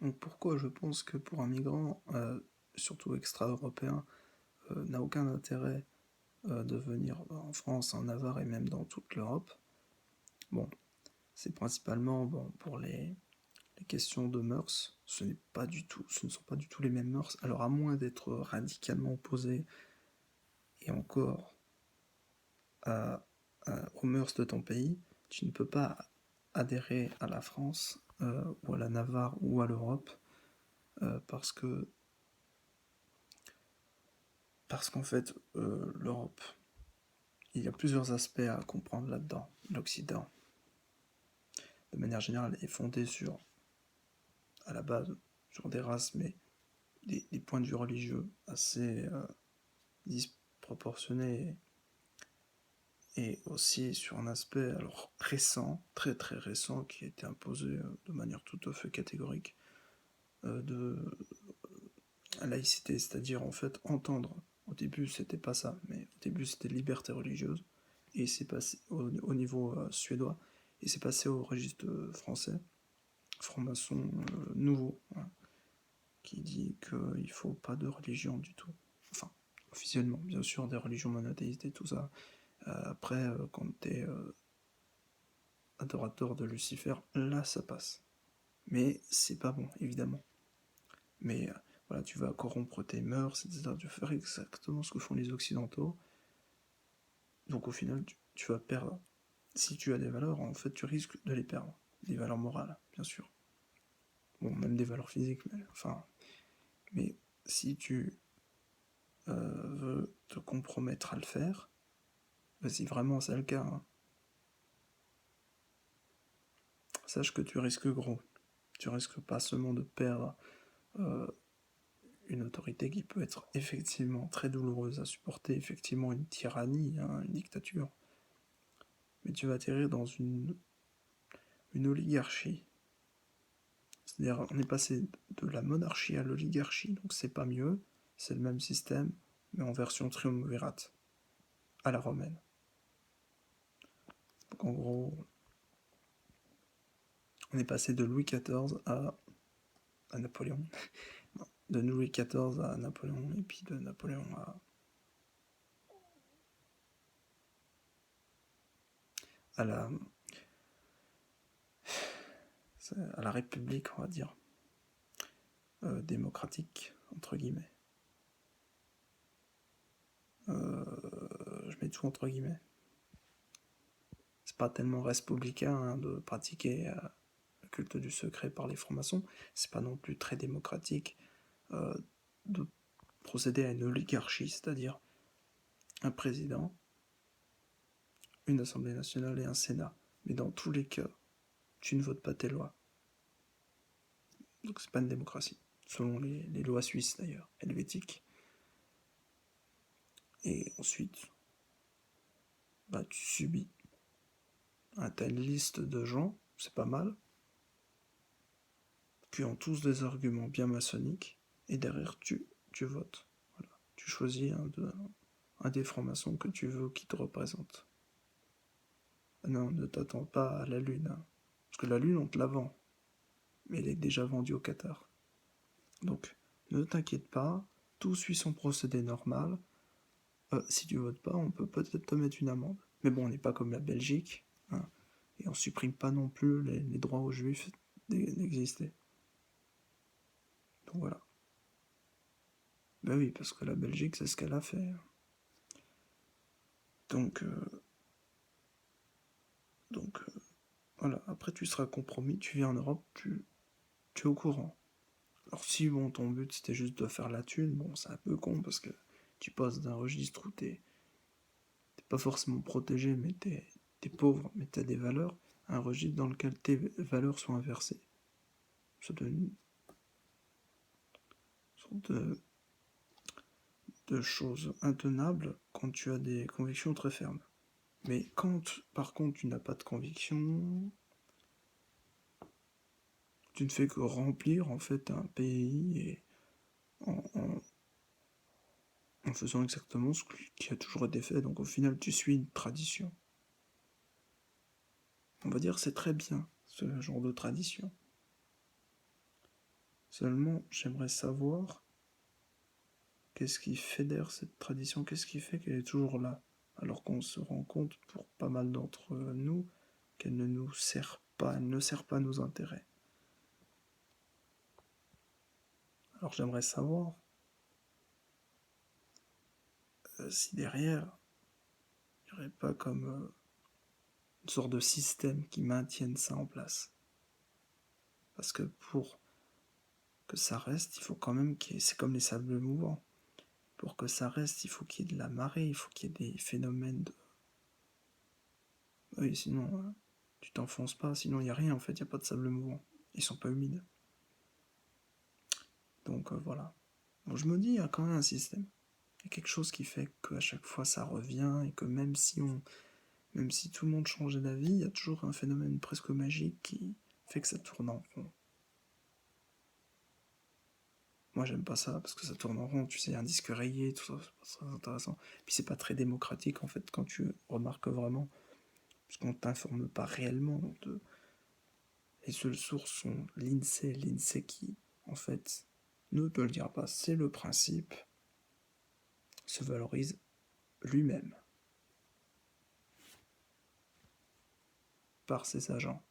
Donc pourquoi je pense que pour un migrant, surtout extra-européen, n'a aucun intérêt, de venir en France, en Navarre et même dans toute l'Europe? Bon, c'est principalement, bon, pour les questions de mœurs. Ce ne sont pas du tout les mêmes mœurs. Alors à moins d'être radicalement opposé, et encore, à aux mœurs de ton pays, tu ne peux pas adhérer à la France, ou à la Navarre ou à l'Europe, parce que qu'en fait, l'Europe, il y a plusieurs aspects à comprendre là-dedans. L'Occident, de manière générale, est fondé à la base, sur des races, mais des points de vue religieux assez disproportionnés, et aussi sur un aspect alors récent, très très récent, qui a été imposé de manière tout à fait catégorique, de laïcité, c'est-à-dire en fait entendre. Au début, c'était pas ça, mais au début, c'était liberté religieuse, et c'est passé au niveau suédois, et c'est passé au registre français, franc-maçon nouveau, hein, qui dit qu'il ne faut pas de religion du tout. Enfin, officiellement, bien sûr, des religions monothéistes et tout ça. Après, quand t'es adorateur de Lucifer, là, ça passe. Mais c'est pas bon, évidemment. Mais voilà, tu vas corrompre tes mœurs, etc. Tu vas faire exactement ce que font les Occidentaux. Donc au final, tu vas perdre. Si tu as des valeurs, en fait, tu risques de les perdre. Des valeurs morales, bien sûr. Bon, même des valeurs physiques, mais enfin. Mais si tu veux te compromettre à le faire, bah, si vraiment c'est le cas, hein, sache que tu risques gros. Tu risques pas seulement de perdre euh, une autorité qui peut être effectivement très douloureuse à supporter, effectivement une tyrannie, hein, une dictature, mais tu vas atterrir dans une oligarchie. C'est-à-dire, on est passé de la monarchie à l'oligarchie, donc c'est pas mieux, c'est le même système, mais en version triumvirate, à la romaine. Donc en gros, on est passé de Louis XIV à Napoléon. Non, de Louis XIV à Napoléon, et puis de Napoléon à la République, on va dire, démocratique, entre guillemets. Je mets tout entre guillemets. C'est pas tellement républicain, hein, de pratiquer le culte du secret par les francs-maçons. C'est pas non plus très démocratique euh, de procéder à une oligarchie, c'est-à-dire un président, une assemblée nationale et un sénat. Mais dans tous les cas, tu ne votes pas tes lois. Donc c'est pas une démocratie, selon les lois suisses d'ailleurs, helvétiques. Et ensuite, bah, tu subis. T'as une liste de gens, c'est pas mal, qui ont tous des arguments bien maçonniques, et derrière tu votes. Voilà. Tu choisis un des francs-maçons que tu veux qui te représente. Non, ne t'attends pas à la Lune, hein. Parce que la Lune, on te la vend, mais elle est déjà vendue au Qatar. Donc, ne t'inquiète pas, tout suit son procédé normal. Si tu votes pas, on peut peut-être te mettre une amende. Mais bon, on n'est pas comme la Belgique, hein, et on supprime pas non plus les droits aux juifs d'exister. Donc voilà. Ben oui, parce que la Belgique, c'est ce qu'elle a fait. Donc, voilà. Après, tu seras compromis, tu viens en Europe, tu es au courant. Alors si, bon, ton but c'était juste de faire la thune, bon, c'est un peu con parce que tu passes d'un registre où t'es pas forcément protégé, mais t'es pauvre, mais t'as des valeurs, à un registre dans lequel tes valeurs sont inversées. Ça donne une sorte de choses intenables quand tu as des convictions très fermes. Mais quand, par contre, tu n'as pas de conviction, tu ne fais que remplir en fait un pays et en faisant exactement ce qui a toujours été fait. Donc au final, tu suis une tradition. On va dire c'est très bien ce genre de tradition. Seulement, j'aimerais savoir qu'est-ce qui fédère cette tradition, qu'est-ce qui fait qu'elle est toujours là, alors qu'on se rend compte, pour pas mal d'entre nous, qu'elle ne nous sert pas, elle ne sert pas nos intérêts. Alors j'aimerais savoir si derrière, il n'y aurait pas comme une sorte de système qui maintienne ça en place. Parce que pour que ça reste, il faut quand même qu'il y ait... C'est comme les sables mouvants. Pour que ça reste, il faut qu'il y ait de la marée, il faut qu'il y ait des phénomènes de... Oui, sinon, tu t'enfonces pas, sinon il n'y a rien en fait, il n'y a pas de sable mouvant. Ils sont pas humides. Donc voilà. Bon, je me dis, il y a quand même un système. Il y a quelque chose qui fait qu'à chaque fois ça revient et que même si tout le monde changeait d'avis, il y a toujours un phénomène presque magique qui fait que ça tourne en rond. Moi j'aime pas ça parce que ça tourne en rond, tu sais, un disque rayé, tout ça, c'est pas très intéressant. Puis c'est pas très démocratique en fait quand tu remarques vraiment, puisqu'on t'informe pas réellement. Les seules sources sont l'INSEE qui en fait ne peut le dire pas, c'est le principe, se valorise lui-même par ses agents.